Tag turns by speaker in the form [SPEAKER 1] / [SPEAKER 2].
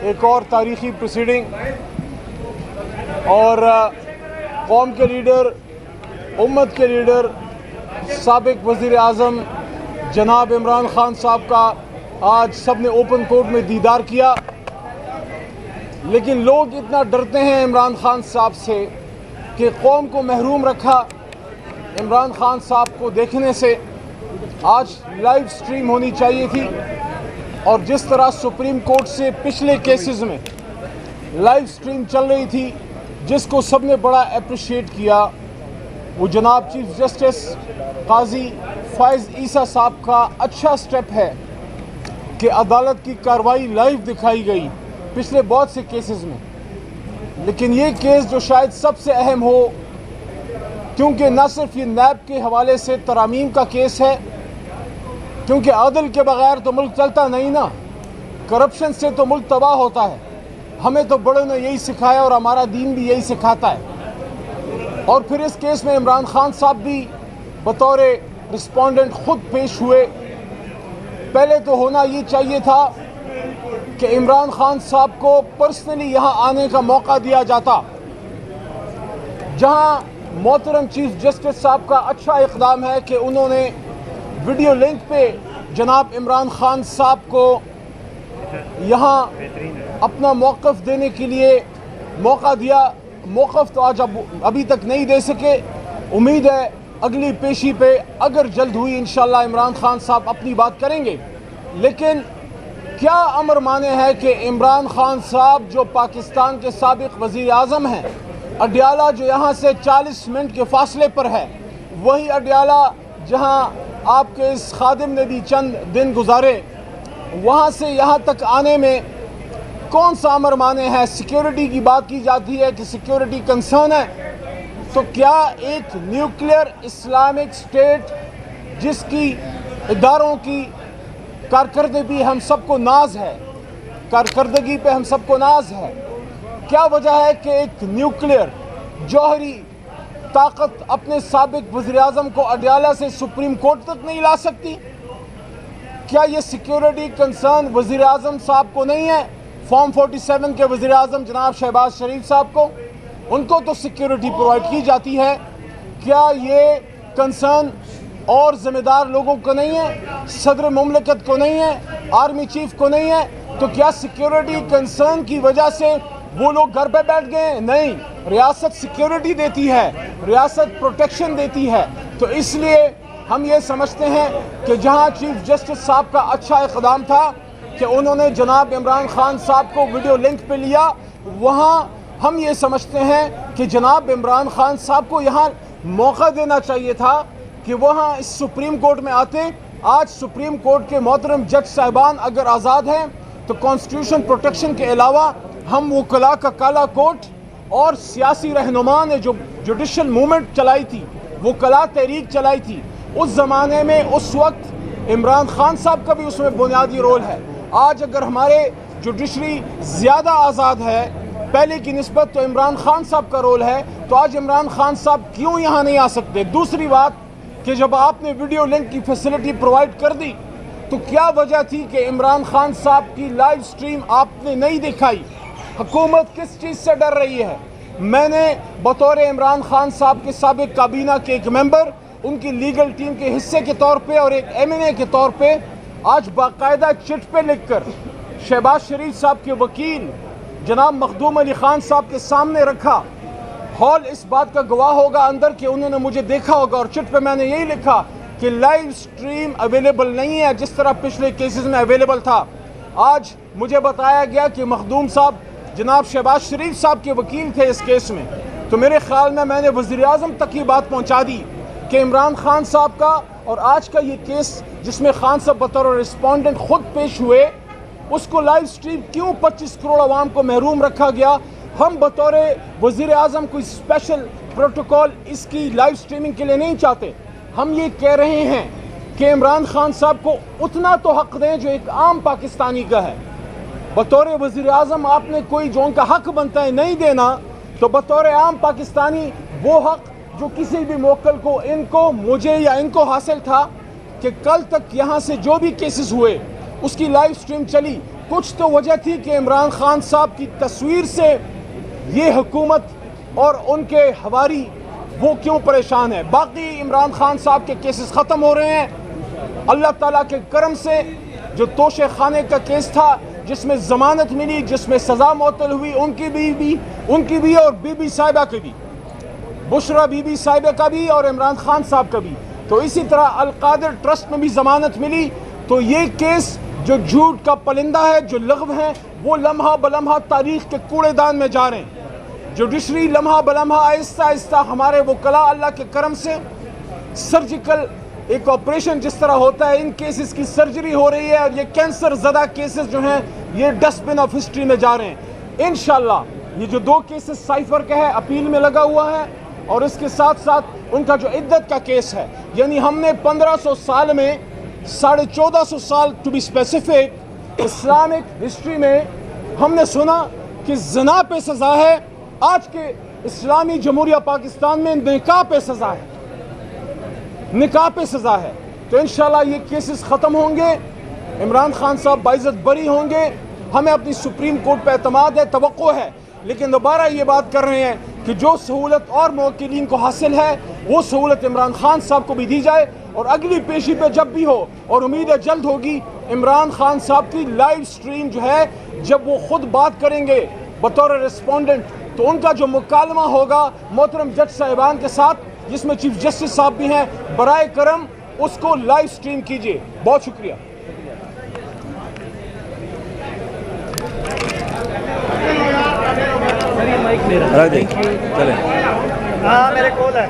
[SPEAKER 1] ایک اور تاریخی پروسیڈنگ اور قوم کے لیڈر، امت کے لیڈر، سابق وزیر اعظم جناب عمران خان صاحب کا آج سب نے اوپن کورٹ میں دیدار کیا، لیکن لوگ اتنا ڈرتے ہیں عمران خان صاحب سے کہ قوم کو محروم رکھا عمران خان صاحب کو دیکھنے سے۔ آج لائیو سٹریم ہونی چاہیے تھی، اور جس طرح سپریم کورٹ سے پچھلے کیسز میں لائیو سٹریم چل رہی تھی، جس کو سب نے بڑا اپریشیٹ کیا، وہ جناب چیف جسٹس قاضی فائز عیسیٰ صاحب کا اچھا سٹیپ ہے کہ عدالت کی کارروائی لائیو دکھائی گئی پچھلے بہت سے کیسز میں۔ لیکن یہ کیس جو شاید سب سے اہم ہو، کیونکہ نہ صرف یہ نیب کے حوالے سے ترامیم کا کیس ہے، کیونکہ عدل کے بغیر تو ملک چلتا نہیں نا، کرپشن سے تو ملک تباہ ہوتا ہے۔ ہمیں تو بڑوں نے یہی سکھایا اور ہمارا دین بھی یہی سکھاتا ہے۔ اور پھر اس کیس میں عمران خان صاحب بھی بطور رسپونڈنٹ خود پیش ہوئے۔ پہلے تو ہونا یہ چاہیے تھا کہ عمران خان صاحب کو پرسنلی یہاں آنے کا موقع دیا جاتا، جہاں محترم چیف جسٹس صاحب کا اچھا اقدام ہے کہ انہوں نے ویڈیو لنک پہ جناب عمران خان صاحب کو یہاں اپنا موقف دینے کے لیے موقع دیا۔ موقف تو آج ابھی تک نہیں دے سکے، امید ہے اگلی پیشی پہ اگر جلد ہوئی انشاءاللہ عمران خان صاحب اپنی بات کریں گے۔ لیکن کیا امر مانے ہے کہ عمران خان صاحب جو پاکستان کے سابق وزیر اعظم ہیں، اڈیالہ جو یہاں سے 40 منٹ کے فاصلے پر ہے، وہی اڈیالہ جہاں آپ کے اس خادم نے بھی چند دن گزارے، وہاں سے یہاں تک آنے میں کون سا امر مانے ہے؟ سیکیورٹی کی بات کی جاتی ہے کہ سیکیورٹی کنسرن ہے، تو کیا ایک نیوکلیئر اسلامک سٹیٹ جس کی اداروں کی کارکردگی ہم سب کو ناز ہے، کارکردگی پہ ہم سب کو ناز ہے، کیا وجہ ہے کہ ایک نیوکلیئر جوہری طاقت اپنے سابق وزیر اعظم کو اڈیالہ سے سپریم کورٹ تک نہیں لا سکتی؟ کیا یہ سیکیورٹی کنسرن وزیر اعظم صاحب کو نہیں ہے؟ فارم 47 کے وزیر اعظم جناب شہباز شریف صاحب کو، ان کو تو سیکیورٹی پرووائڈ کی جاتی ہے، کیا یہ کنسرن اور ذمہ دار لوگوں کو نہیں ہے؟ صدر مملکت کو نہیں ہے؟ آرمی چیف کو نہیں ہے؟ تو کیا سیکیورٹی کنسرن کی وجہ سے وہ لوگ گھر پہ بیٹھ گئے؟ نہیں، ریاست سیکیورٹی دیتی ہے، ریاست پروٹیکشن دیتی ہے۔ تو اس لیے ہم یہ سمجھتے ہیں کہ جہاں چیف جسٹس صاحب کا اچھا اقدام تھا کہ انہوں نے جناب عمران خان صاحب کو ویڈیو لنک پہ لیا، وہاں ہم یہ سمجھتے ہیں کہ جناب عمران خان صاحب کو یہاں موقع دینا چاہیے تھا کہ وہاں اس سپریم کورٹ میں آتے۔ آج سپریم کورٹ کے محترم جج صاحبان اگر آزاد ہیں تو کانسٹیٹیوشن پروٹیکشن کے علاوہ ہم وکلاء کا کالا کوٹ اور سیاسی رہنما نے جو جوڈیشل موومنٹ چلائی تھی، وکلاء تحریک چلائی تھی، اس زمانے میں اس وقت عمران خان صاحب کا بھی اس میں بنیادی رول ہے۔ آج اگر ہمارے جوڈیشری زیادہ آزاد ہے پہلے کی نسبت تو عمران خان صاحب کا رول ہے، تو آج عمران خان صاحب کیوں یہاں نہیں آ سکتے؟ دوسری بات کہ جب آپ نے ویڈیو لنک کی فیسلٹی پرووائڈ کر دی تو کیا وجہ تھی کہ عمران خان صاحب کی لائیو سٹریم آپ نے نہیں دکھائی؟ حکومت کس چیز سے ڈر رہی ہے؟ میں نے بطور عمران خان صاحب کے سابق کابینہ کے ایک ممبر، ان کی لیگل ٹیم کے حصے کے طور پہ اور ایک MNA کے طور پہ آج باقاعدہ چٹ پہ لکھ کر شہباز شریف صاحب کے وکیل جناب مخدوم علی خان صاحب کے سامنے رکھا۔ ہال اس بات کا گواہ ہوگا اندر کہ انہوں نے مجھے دیکھا ہوگا، اور چٹ پہ میں نے یہی لکھا کہ لائیو سٹریم اویلیبل نہیں ہے جس طرح پچھلے کیسز میں اویلیبل تھا۔ آج مجھے بتایا گیا کہ مخدوم صاحب جناب شہباز شریف صاحب کے وکیل تھے اس کیس میں، تو میرے خیال میں نے وزیر اعظم تک یہ بات پہنچا دی کہ عمران خان صاحب کا اور آج کا یہ کیس جس میں خان صاحب بطور رسپونڈنٹ خود پیش ہوئے، اس کو لائیو سٹریم کیوں 25 کروڑ عوام کو محروم رکھا گیا؟ ہم بطور وزیر اعظم کوئی اسپیشل پروٹوکول اس کی لائیو سٹریمنگ کے لیے نہیں چاہتے۔ ہم یہ کہہ رہے ہیں کہ عمران خان صاحب کو اتنا تو حق دیں جو ایک عام پاکستانی کا ہے۔ بطور وزیر اعظم آپ نے کوئی جو ان کا حق بنتا ہے نہیں دینا، تو بطور عام پاکستانی وہ حق جو کسی بھی موکل کو، ان کو، مجھے یا ان کو حاصل تھا کہ کل تک یہاں سے جو بھی کیسز ہوئے اس کی لائیو سٹریم چلی، کچھ تو وجہ تھی کہ عمران خان صاحب کی تصویر سے یہ حکومت اور ان کے حواری وہ کیوں پریشان ہے. باقی عمران خان صاحب کے کیسز ختم ہو رہے ہیں اللہ تعالیٰ کے کرم سے. جو توشے خانے کا کیس تھا جس میں ضمانت ملی, جس میں سزا معطل ہوئی, ان کی بھی اور بی بی صاحبہ کی بھی, بشرا بی بی صاحبہ کا بھی اور عمران خان صاحب کا بھی. تو اسی طرح القادر ٹرسٹ میں بھی ضمانت ملی. تو یہ کیس جو جھوٹ کا پلندہ ہے, جو لغو ہیں, وہ لمحہ بلمحہ تاریخ کے کوڑے دان میں جا رہے ہیں. جوڈیشری لمحہ بلمحہ آہستہ آہستہ ہمارے وکلاء اللہ کے کرم سے سرجیکل ایک آپریشن جس طرح ہوتا ہے ان کیسز کی سرجری ہو رہی ہے, اور یہ کینسر زدہ کیسز جو ہیں یہ ڈسٹ بن آف ہسٹری میں جا رہے ہیں. انشاءاللہ یہ جو 2 کیسز سائفر کا ہے اپیل میں لگا ہوا ہے, اور اس کے ساتھ ساتھ ان کا جو عدت کا کیس ہے, یعنی ہم نے 1500 سال میں 1450 سال to be specific Islamic history میں ہم نے سنا کہ زنا پہ سزا ہے. آج کے اسلامی جمہوریہ پاکستان میں نکاح پہ سزا ہے, نکاح پہ سزا ہے. تو انشاءاللہ یہ کیسز ختم ہوں گے, عمران خان صاحب باعزت بری ہوں گے. ہمیں اپنی سپریم کورٹ پہ اعتماد ہے, توقع ہے, لیکن دوبارہ یہ بات کر رہے ہیں کہ جو سہولت اور موکلین کو حاصل ہے وہ سہولت عمران خان صاحب کو بھی دی جائے. اور اگلی پیشی پہ جب بھی ہو, اور امید ہے جلد ہوگی, عمران خان صاحب کی لائیو سٹریم جو ہے جب وہ خود بات کریں گے بطور ریسپونڈنٹ, تو ان کا جو مکالمہ ہوگا محترم جج صاحبان کے ساتھ جس میں چیف جسٹس صاحب بھی ہیں, برائے کرم اس کو لائیو سٹریم کیجئے. بہت شکریہ.
[SPEAKER 2] چلیں.
[SPEAKER 3] ہاں میرے کول ہے.